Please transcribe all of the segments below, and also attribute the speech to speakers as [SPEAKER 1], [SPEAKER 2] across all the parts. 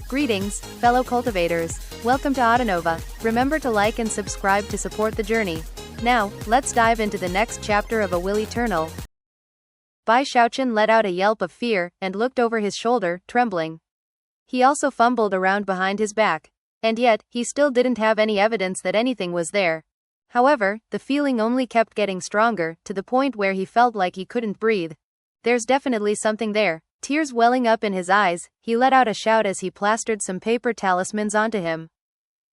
[SPEAKER 1] Greetings, fellow cultivators. Welcome to Autonova. Remember to like and subscribe to support the journey. Now, let's dive into the next chapter of A Will Eternal. Bai Xiaochun let out a yelp of fear and looked over his shoulder, trembling. He also fumbled around behind his back. And yet, he still didn't have any evidence that anything was there. However, the feeling only kept getting stronger, to the point where he felt like he couldn't breathe. There's definitely something there. Tears welling up in his eyes, he let out a shout as he plastered some paper talismans onto him.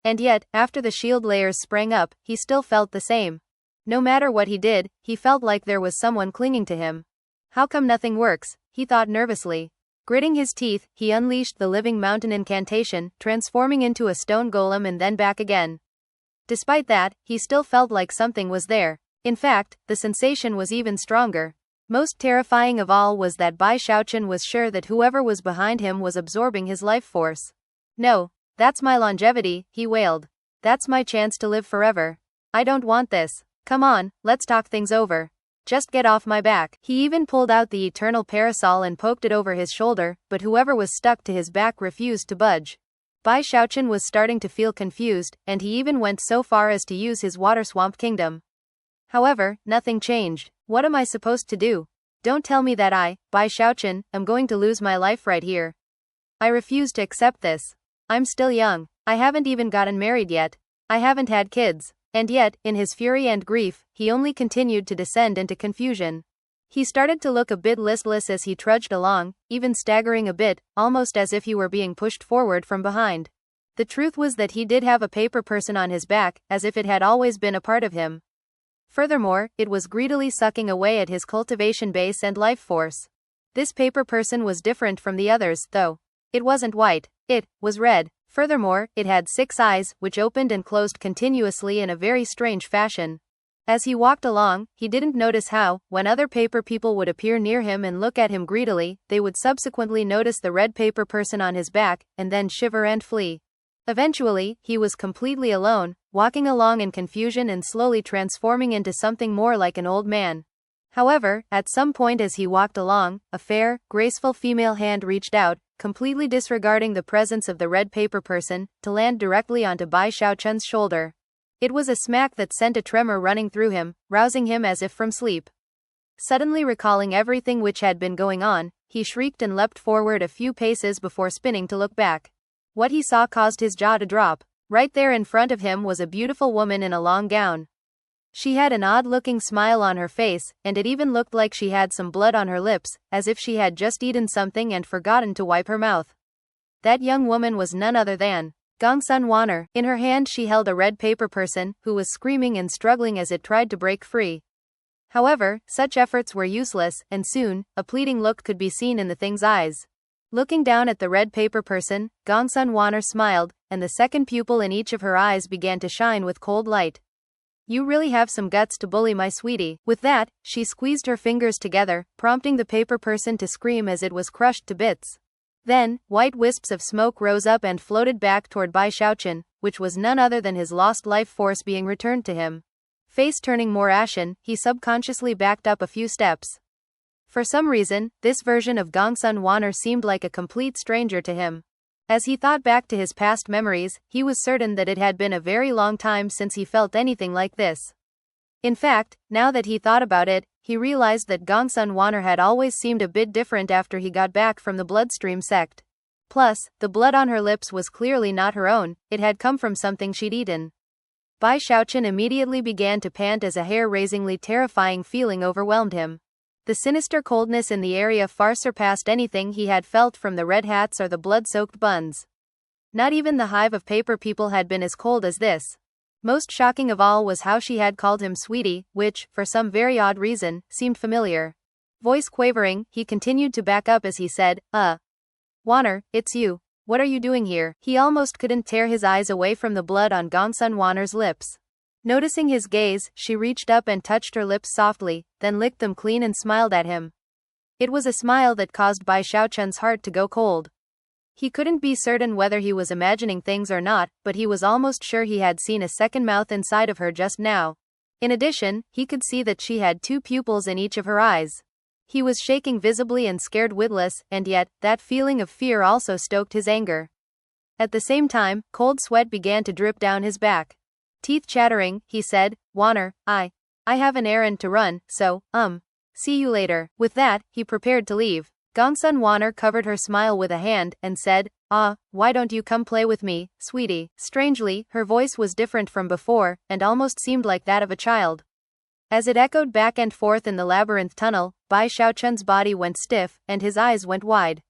[SPEAKER 1] And yet, after the shield layers sprang up, he still felt the same. No matter what he did, he felt like there was someone clinging to him. How come nothing works? He thought nervously. Gritting his teeth, he unleashed the living mountain incantation, transforming into a stone golem and then back again. Despite that, he still felt like something was there. In fact, the sensation was even stronger. Most terrifying of all was that Bai Xiaochun was sure that whoever was behind him was absorbing his life force. No, that's my longevity, he wailed. That's my chance to live forever. I don't want this. Come on, let's talk things over. Just get off my back. He even pulled out the eternal parasol and poked it over his shoulder, but whoever was stuck to his back refused to budge. Bai Xiaochun was starting to feel confused, and he even went so far as to use his water swamp kingdom. However, nothing changed. What am I supposed to do? Don't tell me that I, Bai Xiaochun, am going to lose my life right here. I refuse to accept this. I'm still young. I haven't even gotten married yet. I haven't had kids. And yet, in his fury and grief, he only continued to descend into confusion. He started to look a bit listless as he trudged along, even staggering a bit, almost as if he were being pushed forward from behind. The truth was that he did have a paper person on his back, as if it had always been a part of him. Furthermore, it was greedily sucking away at his cultivation base and life force. This paper person was different from the others, though. It wasn't white. It was red. Furthermore, it had 6 eyes, which opened and closed continuously in a very strange fashion. As he walked along, he didn't notice how, when other paper people would appear near him and look at him greedily, they would subsequently notice the red paper person on his back, and then shiver and flee. Eventually, he was completely alone, walking along in confusion and slowly transforming into something more like an old man. However, at some point as he walked along, a fair, graceful female hand reached out, completely disregarding the presence of the red paper person, to land directly onto Bai Xiaochun's shoulder. It was a smack that sent a tremor running through him, rousing him as if from sleep. Suddenly recalling everything which had been going on, he shrieked and leapt forward a few paces before spinning to look back. What he saw caused his jaw to drop. Right there in front of him was a beautiful woman in a long gown. She had an odd-looking smile on her face, and it even looked like she had some blood on her lips, as if she had just eaten something and forgotten to wipe her mouth. That young woman was none other than Gongsun Wanner. In her hand she held a red paper person, who was screaming and struggling as it tried to break free. However, such efforts were useless, and soon, a pleading look could be seen in the thing's eyes. Looking down at the red paper person, Gongsun Wanner smiled, and the second pupil in each of her eyes began to shine with cold light. You really have some guts to bully my sweetie. With that, she squeezed her fingers together, prompting the paper person to scream as it was crushed to bits. Then, white wisps of smoke rose up and floated back toward Bai Xiaochun, which was none other than his lost life force being returned to him. Face turning more ashen, he subconsciously backed up a few steps. For some reason, this version of Gongsun Wanner seemed like a complete stranger to him. As he thought back to his past memories, he was certain that it had been a very long time since he felt anything like this. In fact, now that he thought about it, he realized that Gongsun Wanner had always seemed a bit different after he got back from the bloodstream sect. Plus, the blood on her lips was clearly not her own, it had come from something she'd eaten. Bai Xiaochun immediately began to pant as a hair-raisingly terrifying feeling overwhelmed him. The sinister coldness in the area far surpassed anything he had felt from the red hats or the blood-soaked buns. Not even the hive of paper people had been as cold as this. Most shocking of all was how she had called him sweetie, which, for some very odd reason, seemed familiar. Voice quavering, he continued to back up as he said, Wanner, it's you. What are you doing here? He almost couldn't tear his eyes away from the blood on Gongsun Wanner's lips. Noticing his gaze, she reached up and touched her lips softly, then licked them clean and smiled at him. It was a smile that caused Bai Xiaochun's heart to go cold. He couldn't be certain whether he was imagining things or not, but he was almost sure he had seen a second mouth inside of her just now. In addition, he could see that she had 2 pupils in each of her eyes. He was shaking visibly and scared witless, and yet, that feeling of fear also stoked his anger. At the same time, cold sweat began to drip down his back. Teeth chattering, he said, "Wanner, I have an errand to run, so, see you later." With that, he prepared to leave. Gongsun Wanner covered her smile with a hand, and said, "Why don't you come play with me, sweetie?" Strangely, her voice was different from before, and almost seemed like that of a child. As it echoed back and forth in the labyrinth tunnel, Bai Xiaochun's body went stiff, and his eyes went wide.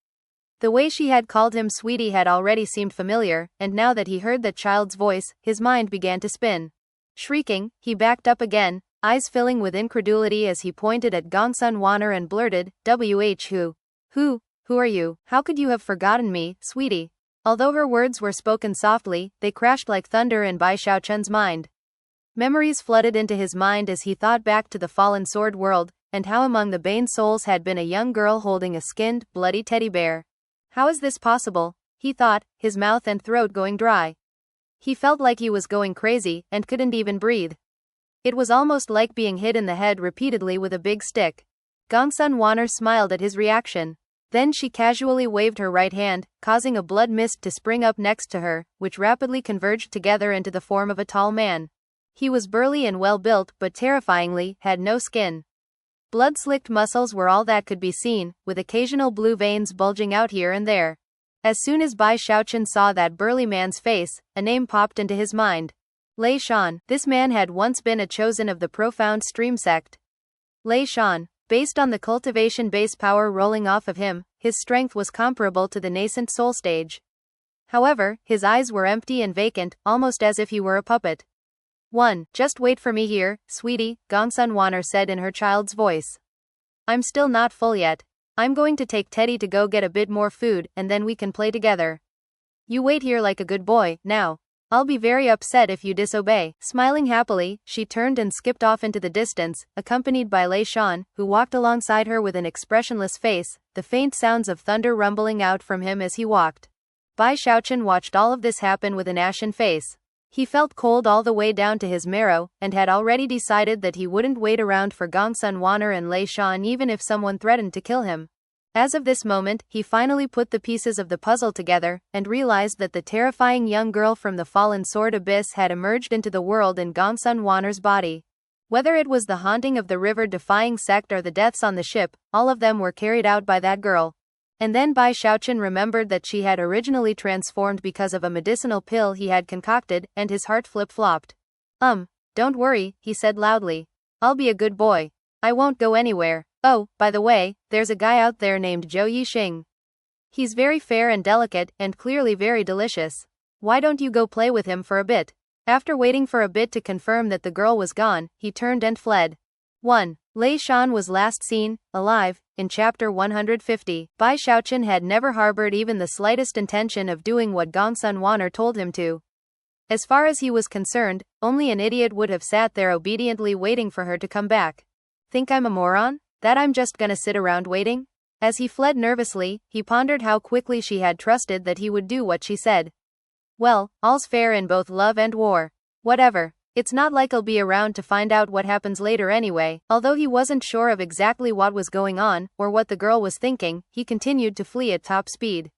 [SPEAKER 1] The way she had called him sweetie had already seemed familiar, and now that he heard that child's voice, his mind began to spin. Shrieking, he backed up again, eyes filling with incredulity as he pointed at Gongsun Wanner and blurted, Who are you? How could you have forgotten me, sweetie?" Although her words were spoken softly, they crashed like thunder in Bai Xiaochun's mind. Memories flooded into his mind as he thought back to the fallen sword world, and how among the Bane souls had been a young girl holding a skinned, bloody teddy bear. How is this possible? He thought, his mouth and throat going dry. He felt like he was going crazy, and couldn't even breathe. It was almost like being hit in the head repeatedly with a big stick. Gongsun Wanner smiled at his reaction. Then she casually waved her right hand, causing a blood mist to spring up next to her, which rapidly converged together into the form of a tall man. He was burly and well-built, but terrifyingly, had no skin. Blood-slicked muscles were all that could be seen, with occasional blue veins bulging out here and there. As soon as Bai Xiaochun saw that burly man's face, a name popped into his mind. Lei Shan. This man had once been a chosen of the profound stream sect. Lei Shan. Based on the cultivation base power rolling off of him, his strength was comparable to the nascent soul stage. However, his eyes were empty and vacant, almost as if he were a puppet. Just wait for me here, sweetie, Gongsun Wanner said in her child's voice. "I'm still not full yet. I'm going to take Teddy to go get a bit more food, and then we can play together. You wait here like a good boy, now. I'll be very upset if you disobey." Smiling happily, she turned and skipped off into the distance, accompanied by Lei Shan, who walked alongside her with an expressionless face, the faint sounds of thunder rumbling out from him as he walked. Bai Xiaochun watched all of this happen with an ashen face. He felt cold all the way down to his marrow, and had already decided that he wouldn't wait around for Gongsun Wanner and Lei Shan even if someone threatened to kill him. As of this moment, he finally put the pieces of the puzzle together, and realized that the terrifying young girl from the fallen sword abyss had emerged into the world in Gongsun Wanner's body. Whether it was the haunting of the river-defying sect or the deaths on the ship, all of them were carried out by that girl. And then Bai Xiaochun remembered that she had originally transformed because of a medicinal pill he had concocted, and his heart flip-flopped. Don't worry, he said loudly. "I'll be a good boy. I won't go anywhere. Oh, by the way, there's a guy out there named Zhou Yixing. He's very fair and delicate, and clearly very delicious. Why don't you go play with him for a bit?" After waiting for a bit to confirm that the girl was gone, he turned and fled. 1. Lei Shan was last seen, alive, in chapter 150. Bai Xiaochun had never harbored even the slightest intention of doing what Gongsun Wanner told him to. As far as he was concerned, only an idiot would have sat there obediently waiting for her to come back. Think I'm a moron? That I'm just gonna sit around waiting? As he fled nervously, he pondered how quickly she had trusted that he would do what she said. Well, all's fair in both love and war. Whatever. It's not like I'll be around to find out what happens later anyway. Although he wasn't sure of exactly what was going on, or what the girl was thinking, he continued to flee at top speed.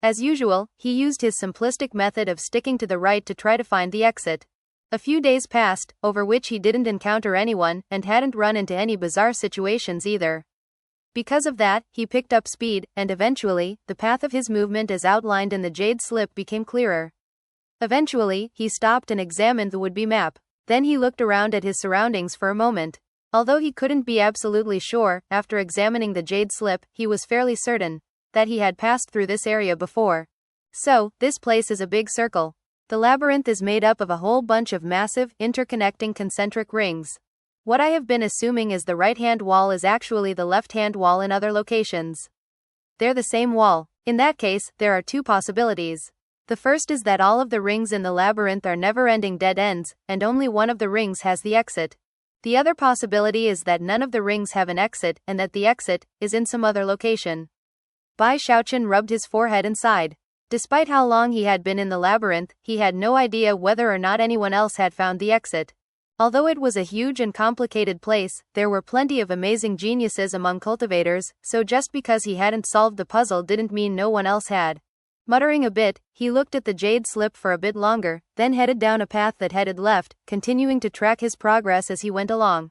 [SPEAKER 1] As usual, he used his simplistic method of sticking to the right to try to find the exit. A few days passed, over which he didn't encounter anyone, and hadn't run into any bizarre situations either. Because of that, he picked up speed, and eventually, the path of his movement as outlined in the jade slip became clearer. Eventually, he stopped and examined the would-be map. Then he looked around at his surroundings for a moment. Although he couldn't be absolutely sure, after examining the jade slip, he was fairly certain that he had passed through this area before. So, this place is a big circle. The labyrinth is made up of a whole bunch of massive, interconnecting concentric rings. What I have been assuming is the right-hand wall is actually the left-hand wall in other locations. They're the same wall. In that case, there are two possibilities. The first is that all of the rings in the labyrinth are never-ending dead ends, and only one of the rings has the exit. The other possibility is that none of the rings have an exit, and that the exit is in some other location. Bai Xiaochun rubbed his forehead and sighed. Despite how long he had been in the labyrinth, he had no idea whether or not anyone else had found the exit. Although it was a huge and complicated place, there were plenty of amazing geniuses among cultivators, so just because he hadn't solved the puzzle didn't mean no one else had. Muttering a bit, he looked at the jade slip for a bit longer, then headed down a path that headed left, continuing to track his progress as he went along.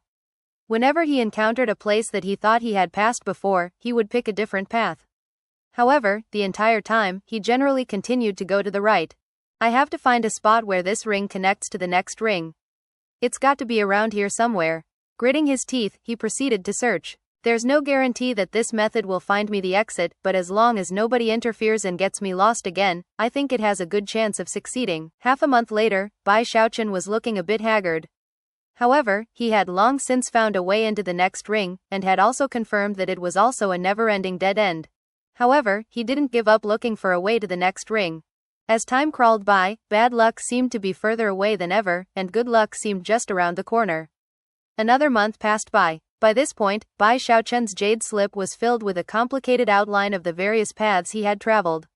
[SPEAKER 1] Whenever he encountered a place that he thought he had passed before, he would pick a different path. However, the entire time, he generally continued to go to the right. I have to find a spot where this ring connects to the next ring. It's got to be around here somewhere. Gritting his teeth, he proceeded to search. There's no guarantee that this method will find me the exit, but as long as nobody interferes and gets me lost again, I think it has a good chance of succeeding. Half a month later, Bai Xiaochun was looking a bit haggard. However, he had long since found a way into the next ring, and had also confirmed that it was also a never-ending dead end. However, he didn't give up looking for a way to the next ring. As time crawled by, bad luck seemed to be further away than ever, and good luck seemed just around the corner. Another month passed by. By this point, Bai Xiaochun's jade slip was filled with a complicated outline of the various paths he had traveled.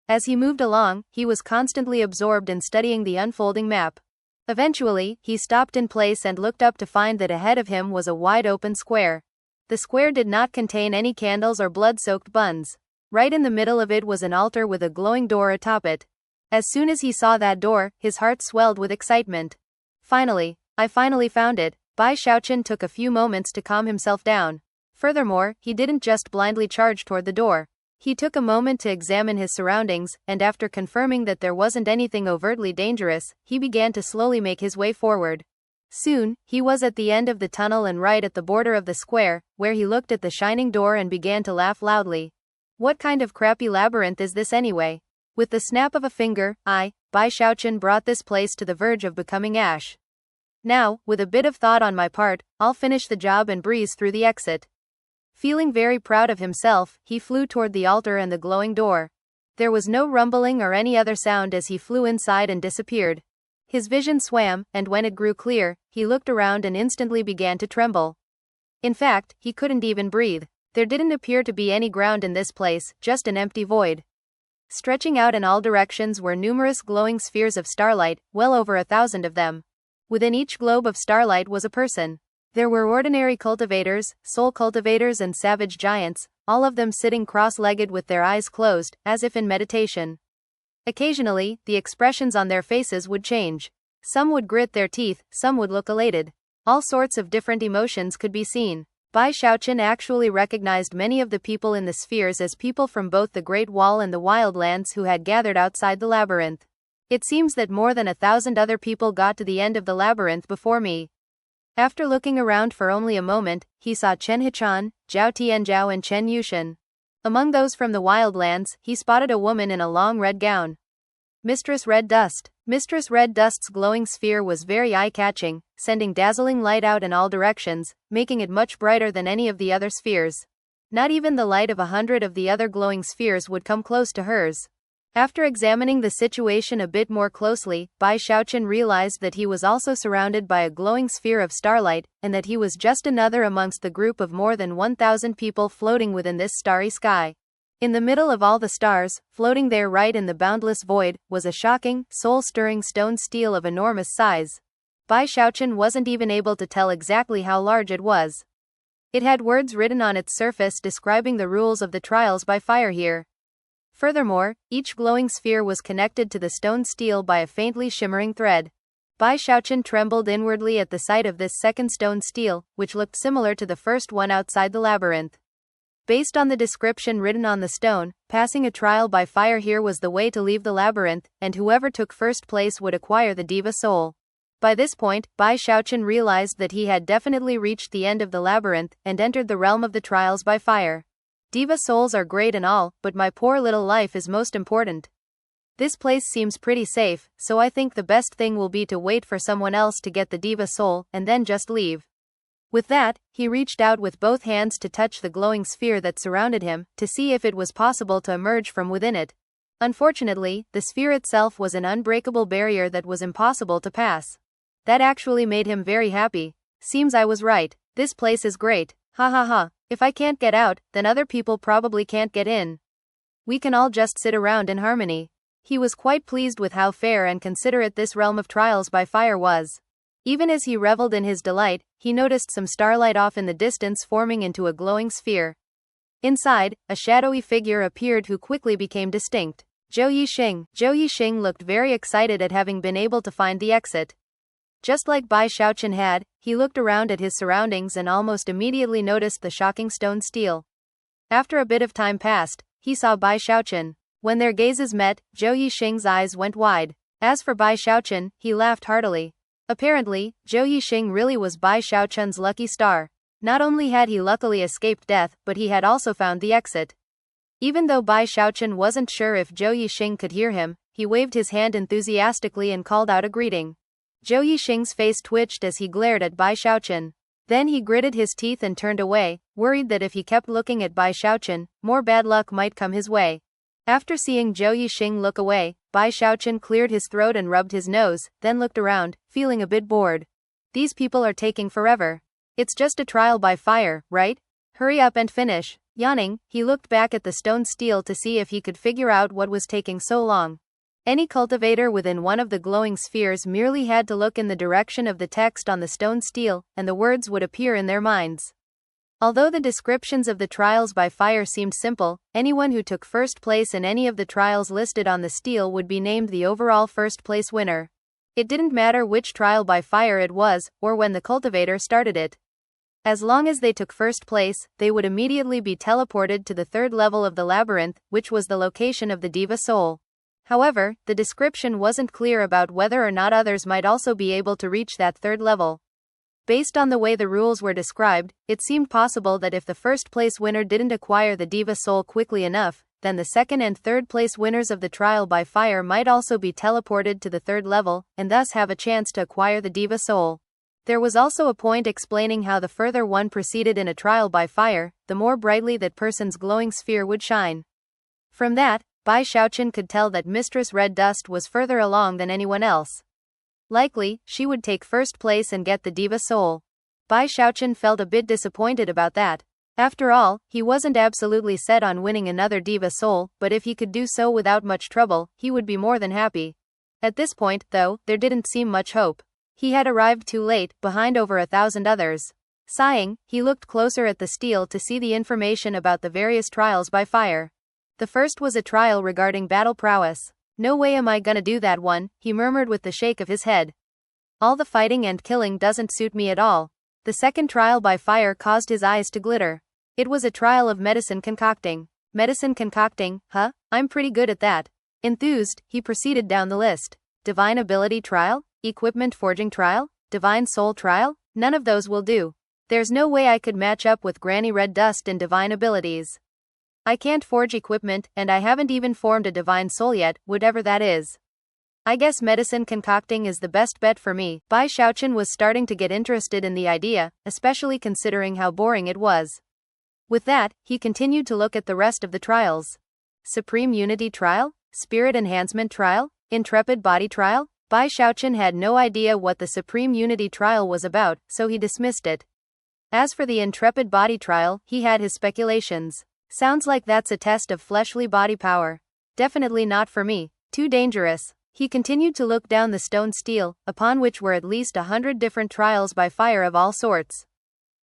[SPEAKER 1] As he moved along, he was constantly absorbed in studying the unfolding map. Eventually, he stopped in place and looked up to find that ahead of him was a wide-open square. The square did not contain any candles or blood-soaked buns. Right in the middle of it was an altar with a glowing door atop it. As soon as he saw that door, his heart swelled with excitement. I finally found it. Bai Xiaochun took a few moments to calm himself down. Furthermore, he didn't just blindly charge toward the door. He took a moment to examine his surroundings, and after confirming that there wasn't anything overtly dangerous, he began to slowly make his way forward. Soon, he was at the end of the tunnel and right at the border of the square, where he looked at the shining door and began to laugh loudly. What kind of crappy labyrinth is this anyway? With the snap of a finger, Bai Xiaochun brought this place to the verge of becoming ash. Now, with a bit of thought on my part, I'll finish the job and breeze through the exit. Feeling very proud of himself, he flew toward the altar and the glowing door. There was no rumbling or any other sound as he flew inside and disappeared. His vision swam, and when it grew clear, he looked around and instantly began to tremble. In fact, he couldn't even breathe. There didn't appear to be any ground in this place, just an empty void. Stretching out in all directions were numerous glowing spheres of starlight, well over 1,000 of them. Within each globe of starlight was a person. There were ordinary cultivators, soul cultivators and savage giants, all of them sitting cross-legged with their eyes closed, as if in meditation. Occasionally, the expressions on their faces would change. Some would grit their teeth, some would look elated. All sorts of different emotions could be seen. Bai Xiaochun actually recognized many of the people in the spheres as people from both the Great Wall and the Wildlands who had gathered outside the labyrinth. It seems that more than 1,000 other people got to the end of the labyrinth before me. After looking around for only a moment, he saw Chen Hichan, Zhao Tianzhao and Chen Yushan. Among those from the Wildlands, he spotted a woman in a long red gown. Mistress Red Dust. Mistress Red Dust's glowing sphere was very eye-catching, sending dazzling light out in all directions, making it much brighter than any of the other spheres. Not even the light of 100 of the other glowing spheres would come close to hers. After examining the situation a bit more closely, Bai Xiaochun realized that he was also surrounded by a glowing sphere of starlight, and that he was just another amongst the group of more than 1,000 people floating within this starry sky. In the middle of all the stars, floating there right in the boundless void, was a shocking, soul-stirring stone stele of enormous size. Bai Xiaochun wasn't even able to tell exactly how large it was. It had words written on its surface describing the rules of the trials by fire here. Furthermore, each glowing sphere was connected to the stone stele by a faintly shimmering thread. Bai Xiaochun trembled inwardly at the sight of this second stone stele, which looked similar to the first one outside the labyrinth. Based on the description written on the stone, passing a trial by fire here was the way to leave the labyrinth, and whoever took first place would acquire the Diva Soul. By this point, Bai Xiaochun realized that he had definitely reached the end of the labyrinth, and entered the realm of the trials by fire. Diva Souls are great and all, but my poor little life is most important. This place seems pretty safe, so I think the best thing will be to wait for someone else to get the Diva Soul, and then just leave. With that, he reached out with both hands to touch the glowing sphere that surrounded him, to see if it was possible to emerge from within it. Unfortunately, the sphere itself was an unbreakable barrier that was impossible to pass. That actually made him very happy. Seems I was right. This place is great. Ha ha ha. If I can't get out, then other people probably can't get in. We can all just sit around in harmony. He was quite pleased with how fair and considerate this realm of trials by fire was. Even as he reveled in his delight, he noticed some starlight off in the distance forming into a glowing sphere. Inside, a shadowy figure appeared who quickly became distinct. Zhou Yixing. Zhou Yixing looked very excited at having been able to find the exit. Just like Bai Xiaochun had, he looked around at his surroundings and almost immediately noticed the shocking stone stele. After a bit of time passed, he saw Bai Xiaochun. When their gazes met, Zhou Yixing's eyes went wide. As for Bai Xiaochun, he laughed heartily. Apparently, Zhou Yixing really was Bai Xiaochun's lucky star. Not only had he luckily escaped death, but he had also found the exit. Even though Bai Xiaochun wasn't sure if Zhou Yixing could hear him, he waved his hand enthusiastically and called out a greeting. Zhou Yixing's face twitched as he glared at Bai Xiaochun. Then he gritted his teeth and turned away, worried that if he kept looking at Bai Xiaochun, more bad luck might come his way. After seeing Zhou Yixing look away, Bai Xiaochun cleared his throat and rubbed his nose, then looked around, feeling a bit bored. These people are taking forever. It's just a trial by fire, right? Hurry up and finish. Yawning, he looked back at the stone stele to see if he could figure out what was taking so long. Any cultivator within one of the glowing spheres merely had to look in the direction of the text on the stone stele, and the words would appear in their minds. Although the descriptions of the trials by fire seemed simple, anyone who took first place in any of the trials listed on the stele would be named the overall first place winner. It didn't matter which trial by fire it was, or when the cultivator started it. As long as they took first place, they would immediately be teleported to the third level of the labyrinth, which was the location of the diva soul. However, the description wasn't clear about whether or not others might also be able to reach that third level. Based on the way the rules were described, it seemed possible that if the first place winner didn't acquire the diva soul quickly enough, then the second and third place winners of the trial by fire might also be teleported to the third level, and thus have a chance to acquire the diva soul. There was also a point explaining how the further one proceeded in a trial by fire, the more brightly that person's glowing sphere would shine. From that, Bai Xiaochun could tell that Mistress Red Dust was further along than anyone else. Likely, she would take first place and get the diva soul. Bai Xiaochun felt a bit disappointed about that. After all, he wasn't absolutely set on winning another diva soul, but if he could do so without much trouble, he would be more than happy. At this point, though, there didn't seem much hope. He had arrived too late, behind over 1,000 others. Sighing, he looked closer at the stele to see the information about the various trials by fire. The first was a trial regarding battle prowess. No way am I gonna do that one, he murmured with the shake of his head. All the fighting and killing doesn't suit me at all. The second trial by fire caused his eyes to glitter. It was a trial of medicine concocting. Medicine concocting, huh? I'm pretty good at that. Enthused, he proceeded down the list. Divine ability trial? Equipment forging trial? Divine soul trial? None of those will do. There's no way I could match up with Granny Red Dust in divine abilities. I can't forge equipment, and I haven't even formed a divine soul yet, whatever that is. I guess medicine concocting is the best bet for me. Bai Xiaochun was starting to get interested in the idea, especially considering how boring it was. With that, he continued to look at the rest of the trials. Supreme Unity Trial? Spirit Enhancement Trial? Intrepid Body Trial? Bai Xiaochun had no idea what the Supreme Unity Trial was about, so he dismissed it. As for the Intrepid Body Trial, he had his speculations. Sounds like that's a test of fleshly body power. Definitely not for me. Too dangerous. He continued to look down the stone stele, upon which were at least 100 different trials by fire of all sorts.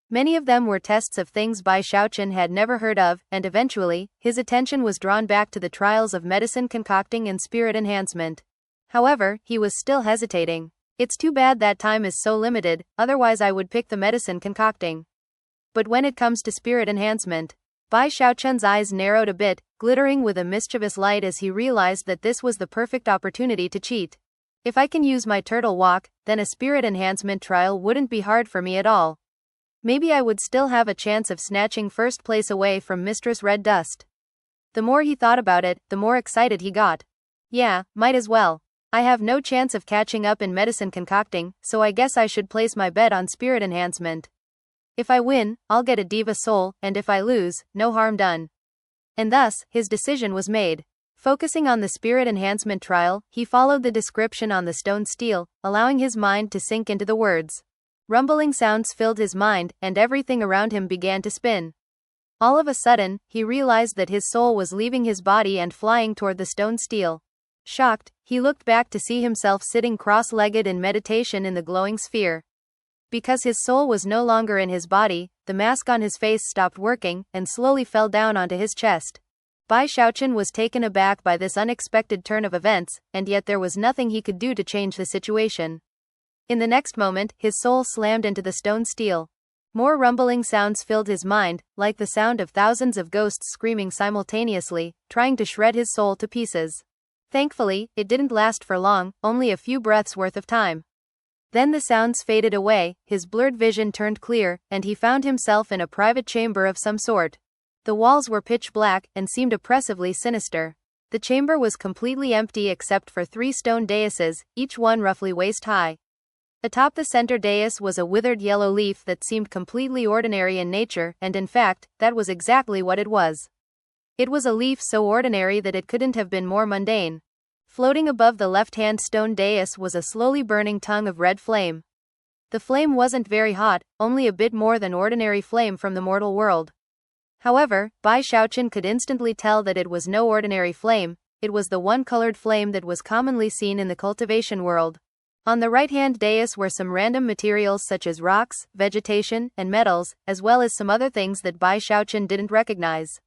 [SPEAKER 1] Many of them were tests of things Bai Xiaochun had never heard of, and eventually, his attention was drawn back to the trials of medicine concocting and spirit enhancement. However, he was still hesitating. It's too bad that time is so limited, otherwise I would pick the medicine concocting. But when it comes to spirit enhancement, Bai Xiaochun's eyes narrowed a bit, glittering with a mischievous light as he realized that this was the perfect opportunity to cheat. If I can use my turtle walk, then a spirit enhancement trial wouldn't be hard for me at all. Maybe I would still have a chance of snatching first place away from Mistress Red Dust. The more he thought about it, the more excited he got. Yeah, might as well. I have no chance of catching up in medicine concocting, so I guess I should place my bet on spirit enhancement. If I win, I'll get a diva soul, and if I lose, no harm done. And thus, his decision was made. Focusing on the spirit enhancement trial, he followed the description on the stone stele, allowing his mind to sink into the words. Rumbling sounds filled his mind, and everything around him began to spin. All of a sudden, he realized that his soul was leaving his body and flying toward the stone stele. Shocked, he looked back to see himself sitting cross-legged in meditation in the glowing sphere. Because his soul was no longer in his body, the mask on his face stopped working, and slowly fell down onto his chest. Bai Xiaochun was taken aback by this unexpected turn of events, and yet there was nothing he could do to change the situation. In the next moment, his soul slammed into the stone steel. More rumbling sounds filled his mind, like the sound of thousands of ghosts screaming simultaneously, trying to shred his soul to pieces. Thankfully, it didn't last for long, only a few breaths worth of time. Then the sounds faded away, his blurred vision turned clear, and he found himself in a private chamber of some sort. The walls were pitch black, and seemed oppressively sinister. The chamber was completely empty except for 3 stone daises, each one roughly waist-high. Atop the center dais was a withered yellow leaf that seemed completely ordinary in nature, and in fact, that was exactly what it was. It was a leaf so ordinary that it couldn't have been more mundane. Floating above the left-hand stone dais was a slowly burning tongue of red flame. The flame wasn't very hot, only a bit more than ordinary flame from the mortal world. However, Bai Xiaochun could instantly tell that it was no ordinary flame, it was the one-colored flame that was commonly seen in the cultivation world. On the right-hand dais were some random materials such as rocks, vegetation, and metals, as well as some other things that Bai Xiaochun didn't recognize.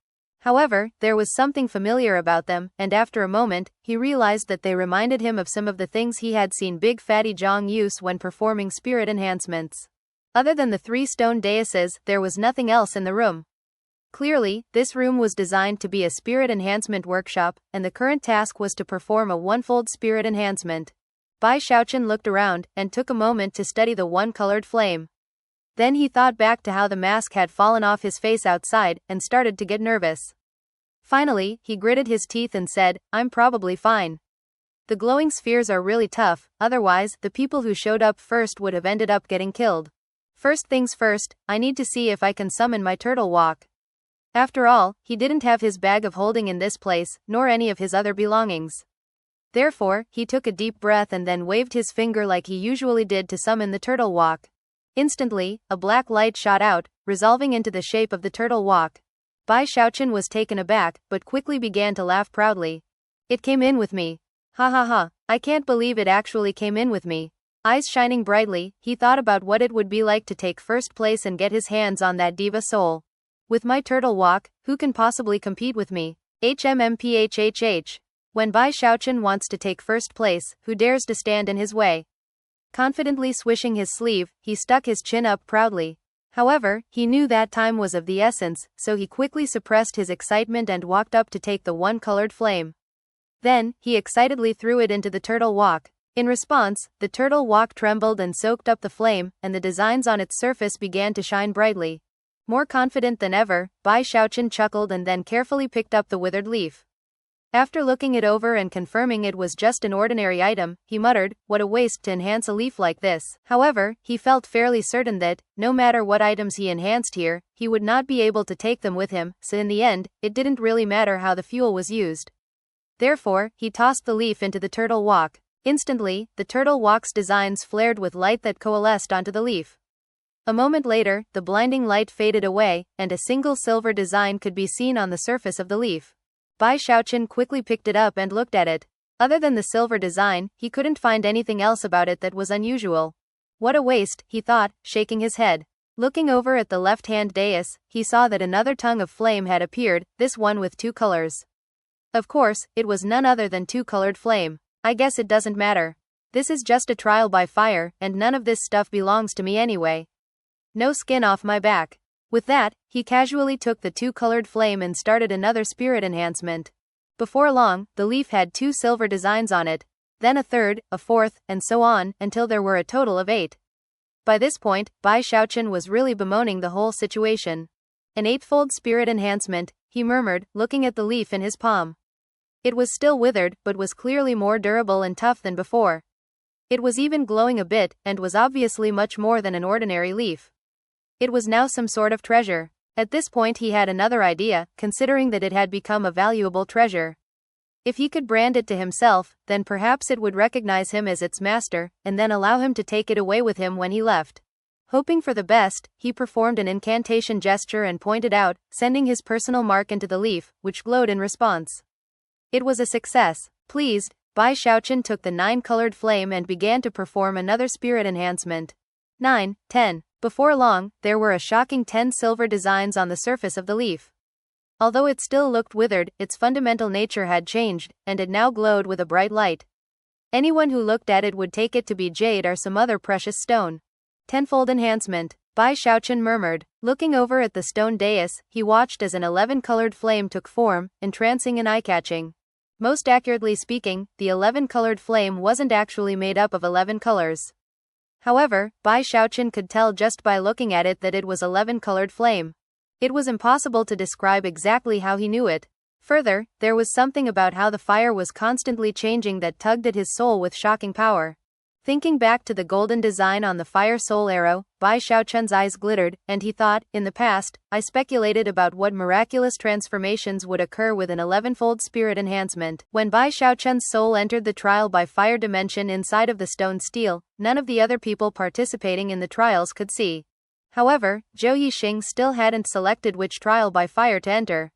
[SPEAKER 1] However, there was something familiar about them, and after a moment, he realized that they reminded him of some of the things he had seen Big Fatty Zhang use when performing spirit enhancements. Other than the 3 stone daises, there was nothing else in the room. Clearly, this room was designed to be a spirit enhancement workshop, and the current task was to perform a one-fold spirit enhancement. Bai Xiaochun looked around, and took a moment to study the one-colored flame. Then he thought back to how the mask had fallen off his face outside, and started to get nervous. Finally, he gritted his teeth and said, "I'm probably fine. The glowing spheres are really tough, otherwise, the people who showed up first would have ended up getting killed. First things first, I need to see if I can summon my turtle walk." After all, he didn't have his bag of holding in this place, nor any of his other belongings. Therefore, he took a deep breath and then waved his finger like he usually did to summon the turtle walk. Instantly, a black light shot out, resolving into the shape of the turtle walk. Bai Xiaochun was taken aback, but quickly began to laugh proudly. "It came in with me. Ha ha ha, I can't believe it actually came in with me." Eyes shining brightly, he thought about what it would be like to take first place and get his hands on that diva soul. "With my turtle walk, who can possibly compete with me? HMMPHHH. When Bai Xiaochun wants to take first place, who dares to stand in his way?" Confidently swishing his sleeve, he stuck his chin up proudly. However, he knew that time was of the essence, so he quickly suppressed his excitement and walked up to take the one-colored flame. Then, he excitedly threw it into the turtle walk. In response, the turtle walk trembled and soaked up the flame, and the designs on its surface began to shine brightly. More confident than ever, Bai Xiaochun chuckled and then carefully picked up the withered leaf. After looking it over and confirming it was just an ordinary item, he muttered, "What a waste to enhance a leaf like this." However, he felt fairly certain that, no matter what items he enhanced here, he would not be able to take them with him, so in the end, it didn't really matter how the fuel was used. Therefore, he tossed the leaf into the turtle walk. Instantly, the turtle walk's designs flared with light that coalesced onto the leaf. A moment later, the blinding light faded away, and a single silver design could be seen on the surface of the leaf. Bai Xiaochun quickly picked it up and looked at it. Other than the silver design, he couldn't find anything else about it that was unusual. "What a waste," he thought, shaking his head. Looking over at the left-hand dais, he saw that another tongue of flame had appeared, this one with 2 colors. Of course, it was none other than 2-colored flame. "I guess it doesn't matter. This is just a trial by fire, and none of this stuff belongs to me anyway. No skin off my back." With that, he casually took the 2-colored flame and started another spirit enhancement. Before long, the leaf had 2 silver designs on it, then a third, a fourth, and so on, until there were a total of 8. By this point, Bai Xiaochun was really bemoaning the whole situation. "An 8-fold spirit enhancement," he murmured, looking at the leaf in his palm. It was still withered, but was clearly more durable and tough than before. It was even glowing a bit, and was obviously much more than an ordinary leaf. It was now some sort of treasure. At this point he had another idea, considering that it had become a valuable treasure. If he could brand it to himself, then perhaps it would recognize him as its master, and then allow him to take it away with him when he left. Hoping for the best, he performed an incantation gesture and pointed out, sending his personal mark into the leaf, which glowed in response. It was a success. Pleased, Bai Xiaochun took the 9-colored flame and began to perform another spirit enhancement. 9, 10. Before long, there were a shocking 10 silver designs on the surface of the leaf. Although it still looked withered, its fundamental nature had changed, and it now glowed with a bright light. Anyone who looked at it would take it to be jade or some other precious stone. Tenfold enhancement, Bai Xiaochun murmured. Looking over at the stone dais, he watched as an 11-colored flame took form, entrancing and eye-catching. Most accurately speaking, the 11-colored flame wasn't actually made up of 11 colors. However, Bai Xiaochun could tell just by looking at it that it was 11-colored flame. It was impossible to describe exactly how he knew it. Further, there was something about how the fire was constantly changing that tugged at his soul with shocking power. Thinking back to the golden design on the fire soul arrow, Bai Xiaochun's eyes glittered, and he thought, in the past, I speculated about what miraculous transformations would occur with an 11-fold spirit enhancement. When Bai Xiaochun's soul entered the trial by fire dimension inside of the stone steel, none of the other people participating in the trials could see. However, Zhou Yixing still hadn't selected which trial by fire to enter.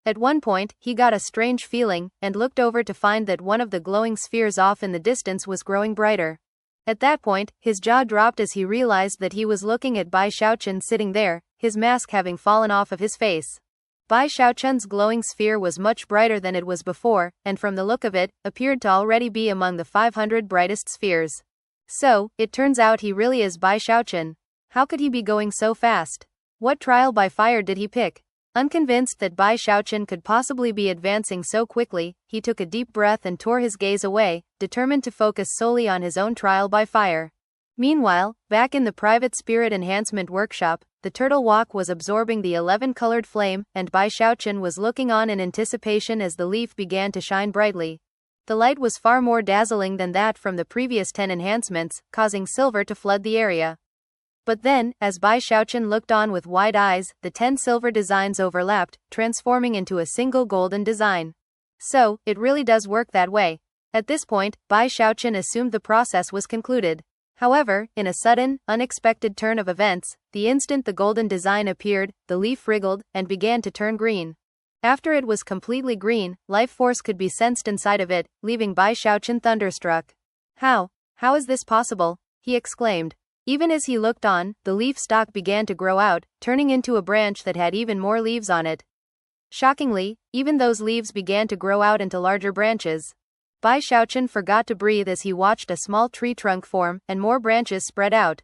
[SPEAKER 1] At one point, he got a strange feeling, and looked over to find that one of the glowing spheres off in the distance was growing brighter. At that point, his jaw dropped as he realized that he was looking at Bai Xiaochun sitting there, his mask having fallen off of his face. Bai Xiaochun's glowing sphere was much brighter than it was before, and from the look of it, appeared to already be among the 500 brightest spheres. So, it turns out he really is Bai Xiaochun. How could he be going so fast? What trial by fire did he pick? Unconvinced that Bai Xiaochun could possibly be advancing so quickly, he took a deep breath and tore his gaze away, determined to focus solely on his own trial by fire. Meanwhile, back in the private spirit enhancement workshop, the turtle walk was absorbing the 11-colored flame, and Bai Xiaochun was looking on in anticipation as the leaf began to shine brightly. The light was far more dazzling than that from the previous 10 enhancements, causing silver to flood the area. But then, as Bai Xiaochun looked on with wide eyes, the 10 silver designs overlapped, transforming into a single golden design. So, it really does work that way. At this point, Bai Xiaochun assumed the process was concluded. However, in a sudden, unexpected turn of events, the instant the golden design appeared, the leaf wriggled, and began to turn green. After it was completely green, life force could be sensed inside of it, leaving Bai Xiaochun thunderstruck. How is this possible? He exclaimed. Even as he looked on, the leaf stalk began to grow out, turning into a branch that had even more leaves on it. Shockingly, even those leaves began to grow out into larger branches. Bai Xiaochun forgot to breathe as he watched a small tree trunk form, and more branches spread out.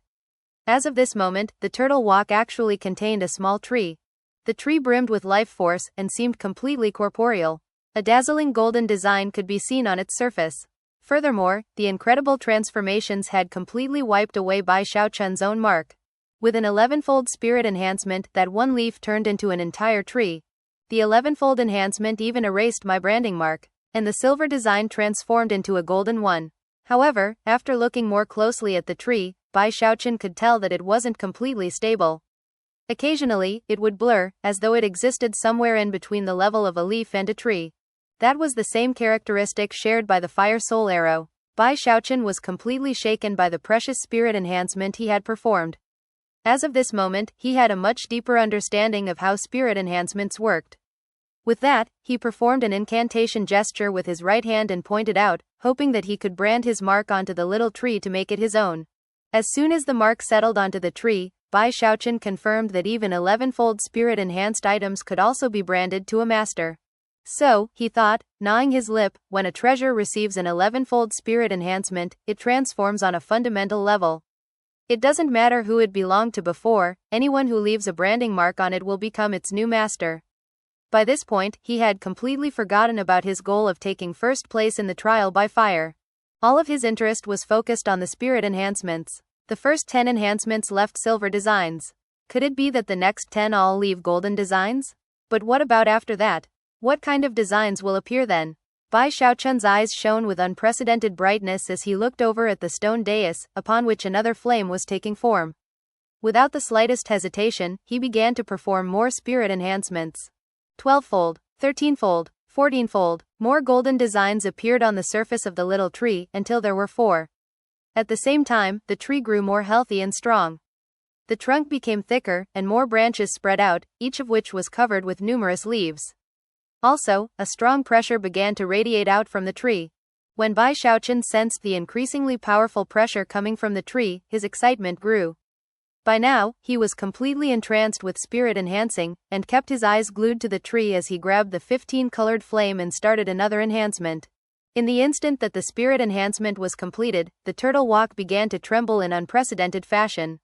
[SPEAKER 1] As of this moment, the turtle walk actually contained a small tree. The tree brimmed with life force, and seemed completely corporeal. A dazzling golden design could be seen on its surface. Furthermore, the incredible transformations had completely wiped away Bai Xiaochun's own mark. With an 11-fold spirit enhancement, that one leaf turned into an entire tree. The 11-fold enhancement even erased my branding mark, and the silver design transformed into a golden one. However, after looking more closely at the tree, Bai Xiaochun could tell that it wasn't completely stable. Occasionally, it would blur, as though it existed somewhere in between the level of a leaf and a tree. That was the same characteristic shared by the fire soul arrow. Bai Xiaochun was completely shaken by the precious spirit enhancement he had performed. As of this moment, he had a much deeper understanding of how spirit enhancements worked. With that, he performed an incantation gesture with his right hand and pointed out, hoping that he could brand his mark onto the little tree to make it his own. As soon as the mark settled onto the tree, Bai Xiaochun confirmed that even 11-fold spirit-enhanced items could also be branded to a master. So, he thought, gnawing his lip, when a treasure receives an 11-fold spirit enhancement, it transforms on a fundamental level. It doesn't matter who it belonged to before, anyone who leaves a branding mark on it will become its new master. By this point, he had completely forgotten about his goal of taking first place in the trial by fire. All of his interest was focused on the spirit enhancements. The first 10 enhancements left silver designs. Could it be that the next 10 all leave golden designs? But what about after that? What kind of designs will appear then? Bai Xiaochun's eyes shone with unprecedented brightness as he looked over at the stone dais, upon which another flame was taking form. Without the slightest hesitation, he began to perform more spirit enhancements. 12-fold, 13-fold, 14-fold, more golden designs appeared on the surface of the little tree, until there were 4. At the same time, the tree grew more healthy and strong. The trunk became thicker, and more branches spread out, each of which was covered with numerous leaves. Also, a strong pressure began to radiate out from the tree. When Bai Xiaochun sensed the increasingly powerful pressure coming from the tree, his excitement grew. By now, he was completely entranced with spirit enhancing, and kept his eyes glued to the tree as he grabbed the 15-colored flame and started another enhancement. In the instant that the spirit enhancement was completed, the turtle walk began to tremble in unprecedented fashion.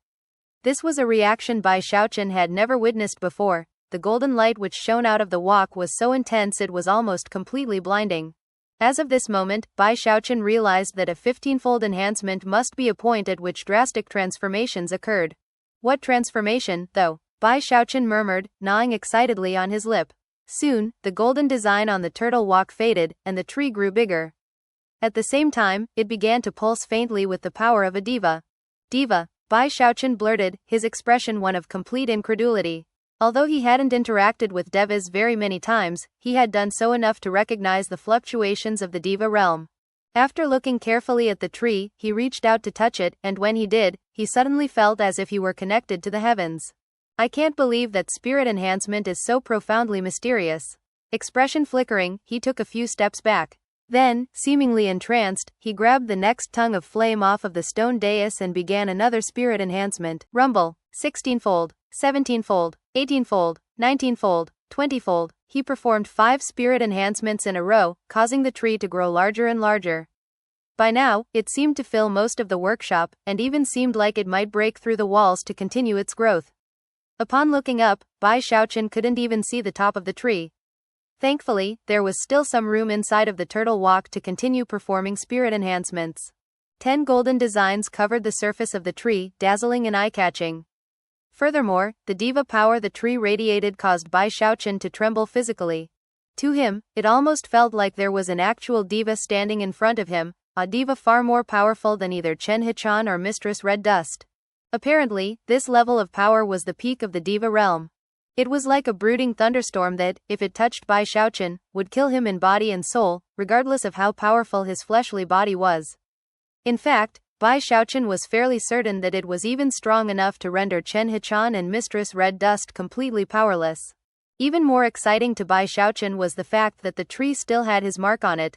[SPEAKER 1] This was a reaction Bai Xiaochun had never witnessed before. The golden light which shone out of the walk was so intense it was almost completely blinding. As of this moment, Bai Xiaochun realized that a 15-fold enhancement must be a point at which drastic transformations occurred. What transformation, though? Bai Xiaochun murmured, gnawing excitedly on his lip. Soon, the golden design on the turtle walk faded, and the tree grew bigger. At the same time, it began to pulse faintly with the power of a diva. Diva, Bai Xiaochun blurted, his expression one of complete incredulity. Although he hadn't interacted with devas very many times, he had done so enough to recognize the fluctuations of the diva realm. After looking carefully at the tree, he reached out to touch it, and when he did, he suddenly felt as if he were connected to the heavens. I can't believe that spirit enhancement is so profoundly mysterious. Expression flickering, he took a few steps back. Then, seemingly entranced, he grabbed the next tongue of flame off of the stone dais and began another spirit enhancement. Rumble, 16-fold, 17-fold, 18-fold, 19-fold, 20-fold. He performed 5 spirit enhancements in a row, causing the tree to grow larger and larger. By now, it seemed to fill most of the workshop, and even seemed like it might break through the walls to continue its growth. Upon looking up, Bai Xiaochun couldn't even see the top of the tree. Thankfully, there was still some room inside of the turtle walk to continue performing spirit enhancements. 10 golden designs covered the surface of the tree, dazzling and eye-catching. Furthermore, the diva power the tree radiated caused Bai Xiaochun to tremble physically. To him, it almost felt like there was an actual diva standing in front of him, a diva far more powerful than either Chen Hichan or Mistress Red Dust. Apparently, this level of power was the peak of the diva realm. It was like a brooding thunderstorm that, if it touched Bai Xiaochun, would kill him in body and soul, regardless of how powerful his fleshly body was. In fact, Bai Xiaochun was fairly certain that it was even strong enough to render Chen Hichan and Mistress Red Dust completely powerless. Even more exciting to Bai Xiaochun was the fact that the tree still had his mark on it.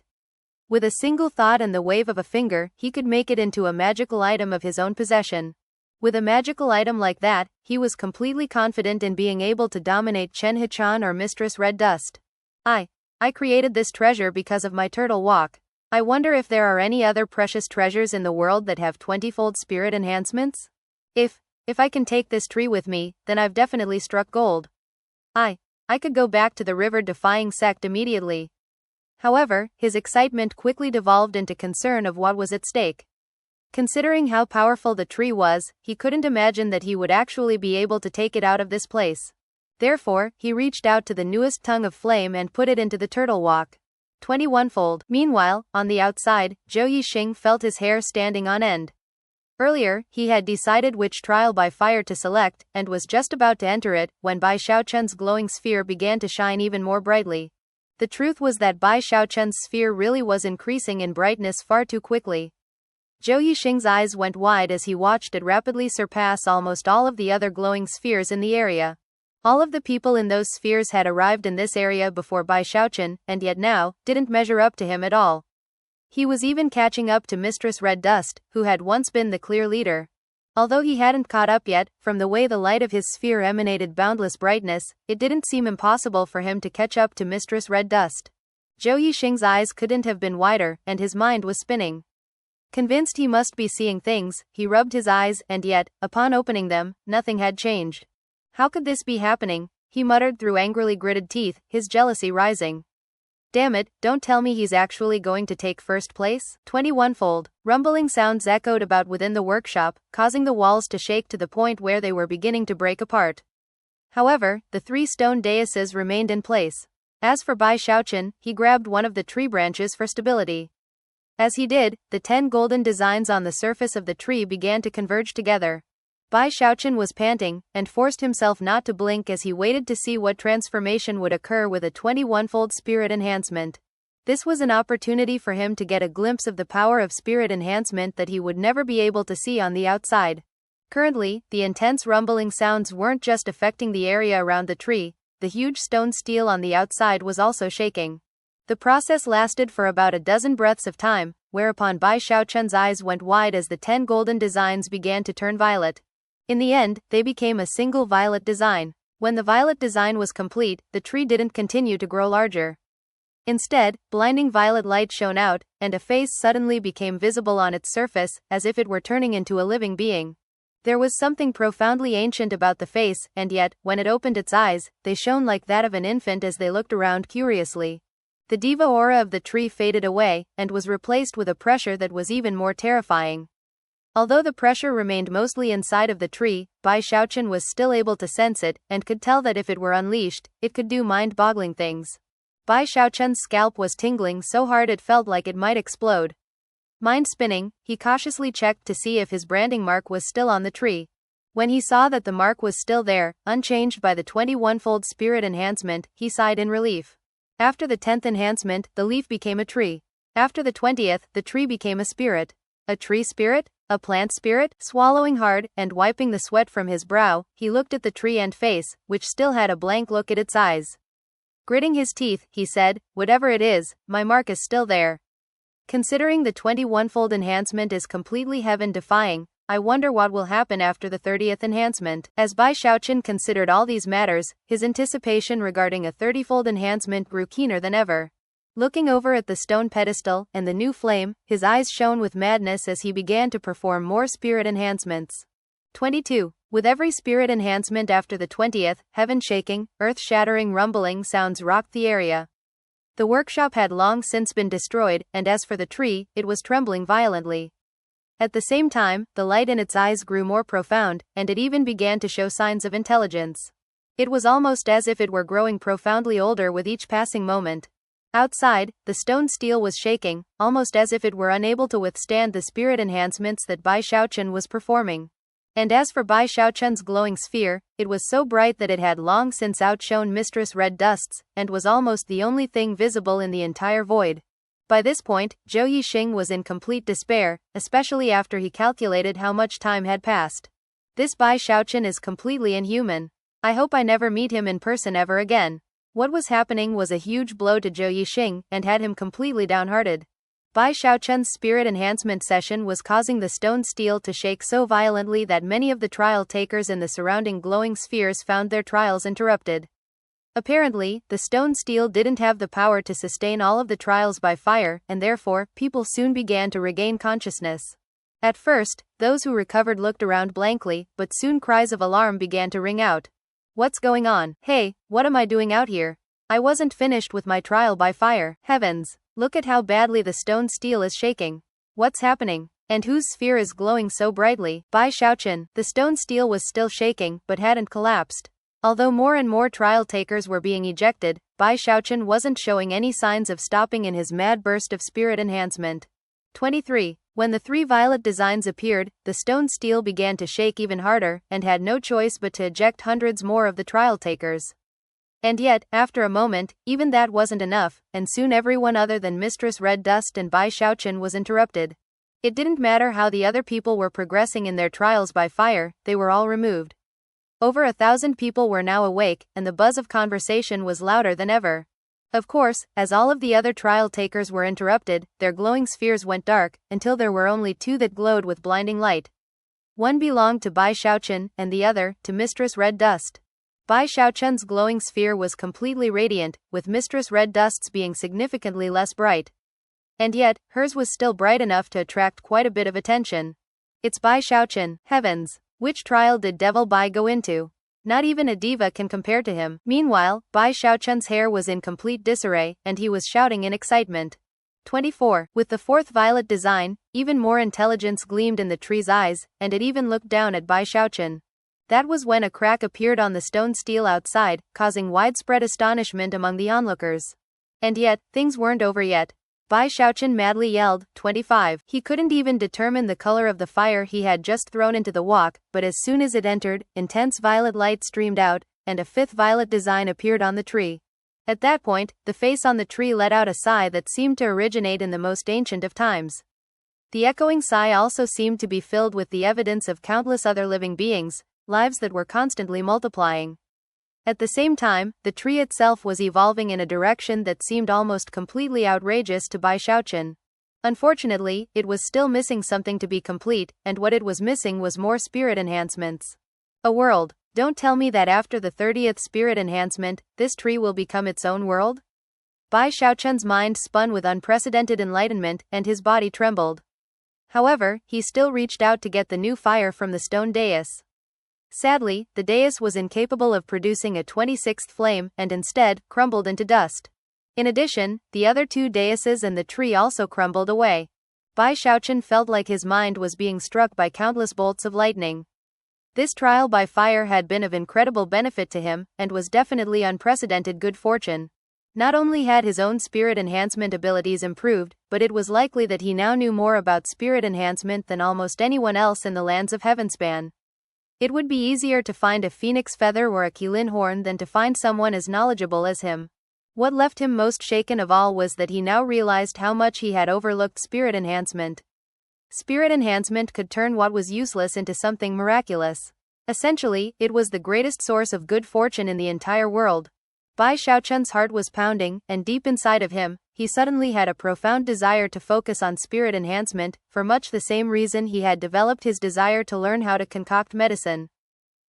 [SPEAKER 1] With a single thought and the wave of a finger, he could make it into a magical item of his own possession. With a magical item like that, he was completely confident in being able to dominate Chen Hichan or Mistress Red Dust. I created this treasure because of my turtle walk. I wonder if there are any other precious treasures in the world that have 20-fold spirit enhancements? If I can take this tree with me, then I've definitely struck gold. I could go back to the river-defying sect immediately. However, his excitement quickly devolved into concern of what was at stake. Considering how powerful the tree was, he couldn't imagine that he would actually be able to take it out of this place. Therefore, he reached out to the newest tongue of flame and put it into the turtle walk. 21-fold. Meanwhile, on the outside, Zhou Yixing felt his hair standing on end. Earlier, he had decided which trial by fire to select, and was just about to enter it, when Bai Xiaochun's glowing sphere began to shine even more brightly. The truth was that Bai Xiaochun's sphere really was increasing in brightness far too quickly. Zhou Yixing's eyes went wide as he watched it rapidly surpass almost all of the other glowing spheres in the area. All of the people in those spheres had arrived in this area before Bai Xiaochun, and yet now, didn't measure up to him at all. He was even catching up to Mistress Red Dust, who had once been the clear leader. Although he hadn't caught up yet, from the way the light of his sphere emanated boundless brightness, it didn't seem impossible for him to catch up to Mistress Red Dust. Zhou Yixing's eyes couldn't have been wider, and his mind was spinning. Convinced he must be seeing things, he rubbed his eyes, and yet, upon opening them, nothing had changed. How could this be happening? He muttered through angrily gritted teeth, his jealousy rising. Damn it, don't tell me he's actually going to take first place? 21-fold. Rumbling sounds echoed about within the workshop, causing the walls to shake to the point where they were beginning to break apart. However, the 3 stone daises remained in place. As for Bai Xiaochun, he grabbed one of the tree branches for stability. As he did, the 10 golden designs on the surface of the tree began to converge together. Bai Xiaochun was panting, and forced himself not to blink as he waited to see what transformation would occur with a 21-fold spirit enhancement. This was an opportunity for him to get a glimpse of the power of spirit enhancement that he would never be able to see on the outside. Currently, the intense rumbling sounds weren't just affecting the area around the tree, the huge stone steel on the outside was also shaking. The process lasted for about a dozen breaths of time, whereupon Bai Xiaochun's eyes went wide as the 10 golden designs began to turn violet. In the end, they became a single violet design. When the violet design was complete, the tree didn't continue to grow larger. Instead, blinding violet light shone out, and a face suddenly became visible on its surface, as if it were turning into a living being. There was something profoundly ancient about the face, and yet, when it opened its eyes, they shone like that of an infant as they looked around curiously. The diva aura of the tree faded away, and was replaced with a pressure that was even more terrifying. Although the pressure remained mostly inside of the tree, Bai Xiaochun was still able to sense it, and could tell that if it were unleashed, it could do mind-boggling things. Bai Xiaochun's scalp was tingling so hard it felt like it might explode. Mind spinning, he cautiously checked to see if his branding mark was still on the tree. When he saw that the mark was still there, unchanged by the 21-fold spirit enhancement, he sighed in relief. After the 10th enhancement, the leaf became a tree. After the 20th, the tree became a spirit. A tree spirit? A plant spirit? Swallowing hard, and wiping the sweat from his brow, he looked at the tree and face, which still had a blank look at its eyes. Gritting his teeth, he said, "Whatever it is, my mark is still there. Considering the 21-fold enhancement is completely heaven-defying, I wonder what will happen after the 30th enhancement." As Bai Xiaochun considered all these matters, his anticipation regarding a 30-fold enhancement grew keener than ever. Looking over at the stone pedestal and the new flame, his eyes shone with madness as he began to perform more spirit enhancements. 22. With every spirit enhancement after the 20th, heaven-shaking, earth-shattering rumbling sounds rocked the area. The workshop had long since been destroyed, and as for the tree, it was trembling violently. At the same time, the light in its eyes grew more profound, and it even began to show signs of intelligence. It was almost as if it were growing profoundly older with each passing moment. Outside, the stone steel was shaking, almost as if it were unable to withstand the spirit enhancements that Bai Xiaochun was performing. And as for Bai Xiaochun's glowing sphere, it was so bright that it had long since outshone Mistress Red Dust's, and was almost the only thing visible in the entire void. By this point, Zhou Yixing was in complete despair, especially after he calculated how much time had passed. This Bai Xiaochun is completely inhuman. I hope I never meet him in person ever again. What was happening was a huge blow to Zhou Yixing, and had him completely downhearted. Bai Xiaochun's spirit enhancement session was causing the stone steel to shake so violently that many of the trial takers in the surrounding glowing spheres found their trials interrupted. Apparently, the stone steel didn't have the power to sustain all of the trials by fire, and therefore, people soon began to regain consciousness. At first, those who recovered looked around blankly, but soon cries of alarm began to ring out. "What's going on? Hey, what am I doing out here? I wasn't finished with my trial by fire. Heavens! Look at how badly the stone steel is shaking. What's happening? And whose sphere is glowing so brightly?" Bai Xiaochun, the stone steel was still shaking, but hadn't collapsed. Although more and more trial takers were being ejected, Bai Xiaochun wasn't showing any signs of stopping in his mad burst of spirit enhancement. 23. When the 3 violet designs appeared, the stone steel began to shake even harder, and had no choice but to eject hundreds more of the trial takers. And yet, after a moment, even that wasn't enough, and soon everyone other than Mistress Red Dust and Bai Xiaochun was interrupted. It didn't matter how the other people were progressing in their trials by fire, they were all removed. Over 1,000 people were now awake, and the buzz of conversation was louder than ever. Of course, as all of the other trial takers were interrupted, their glowing spheres went dark, until there were only 2 that glowed with blinding light. One belonged to Bai Xiaochun, and the other, to Mistress Red Dust. Bai Xiaochun's glowing sphere was completely radiant, with Mistress Red Dust's being significantly less bright. And yet, hers was still bright enough to attract quite a bit of attention. "It's Bai Xiaochun. Heavens! Which trial did Devil Bai go into? Not even a diva can compare to him." Meanwhile, Bai Xiaochun's hair was in complete disarray, and he was shouting in excitement. 24. With the 4th violet design, even more intelligence gleamed in the tree's eyes, and it even looked down at Bai Xiaochun. That was when a crack appeared on the stone steel outside, causing widespread astonishment among the onlookers. And yet, things weren't over yet. Bai Xiaochun madly yelled, 25. He couldn't even determine the color of the fire he had just thrown into the wok, but as soon as it entered, intense violet light streamed out, and a 5th violet design appeared on the tree. At that point, the face on the tree let out a sigh that seemed to originate in the most ancient of times. The echoing sigh also seemed to be filled with the evidence of countless other living beings, lives that were constantly multiplying. At the same time, the tree itself was evolving in a direction that seemed almost completely outrageous to Bai Xiaochun. Unfortunately, it was still missing something to be complete, and what it was missing was more spirit enhancements. A world. Don't tell me that after the 30th spirit enhancement, this tree will become its own world? Bai Xiaochun's mind spun with unprecedented enlightenment, and his body trembled. However, he still reached out to get the new fire from the stone dais. Sadly, the dais was incapable of producing a 26th flame, and instead, crumbled into dust. In addition, the other 2 daises and the tree also crumbled away. Bai Xiaochun felt like his mind was being struck by countless bolts of lightning. This trial by fire had been of incredible benefit to him, and was definitely unprecedented good fortune. Not only had his own spirit enhancement abilities improved, but it was likely that he now knew more about spirit enhancement than almost anyone else in the lands of Heavenspan. It would be easier to find a phoenix feather or a Qilin horn than to find someone as knowledgeable as him. What left him most shaken of all was that he now realized how much he had overlooked spirit enhancement. Spirit enhancement could turn what was useless into something miraculous. Essentially, it was the greatest source of good fortune in the entire world. Bai Xiaochun's heart was pounding, and deep inside of him, he suddenly had a profound desire to focus on spirit enhancement, for much the same reason he had developed his desire to learn how to concoct medicine.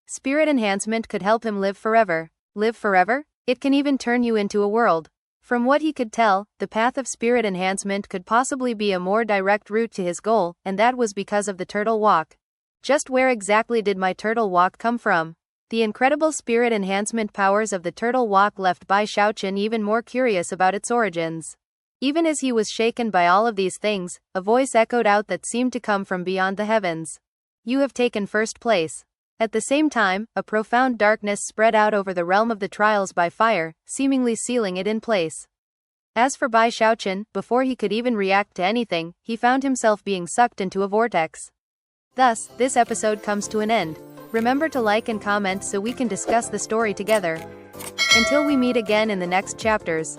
[SPEAKER 1] Spirit enhancement could help him live forever. Live forever? It can even turn you into a world. From what he could tell, the path of spirit enhancement could possibly be a more direct route to his goal, and that was because of the turtle walk. Just where exactly did my turtle walk come from? The incredible spirit enhancement powers of the turtle walk left Bai Xiaochun even more curious about its origins. Even as he was shaken by all of these things, a voice echoed out that seemed to come from beyond the heavens. You have taken first place. At the same time, a profound darkness spread out over the realm of the trials by fire, seemingly sealing it in place. As for Bai Xiaochun, before he could even react to anything, he found himself being sucked into a vortex. Thus, this episode comes to an end. Remember to like and comment so we can discuss the story together. Until we meet again in the next chapters.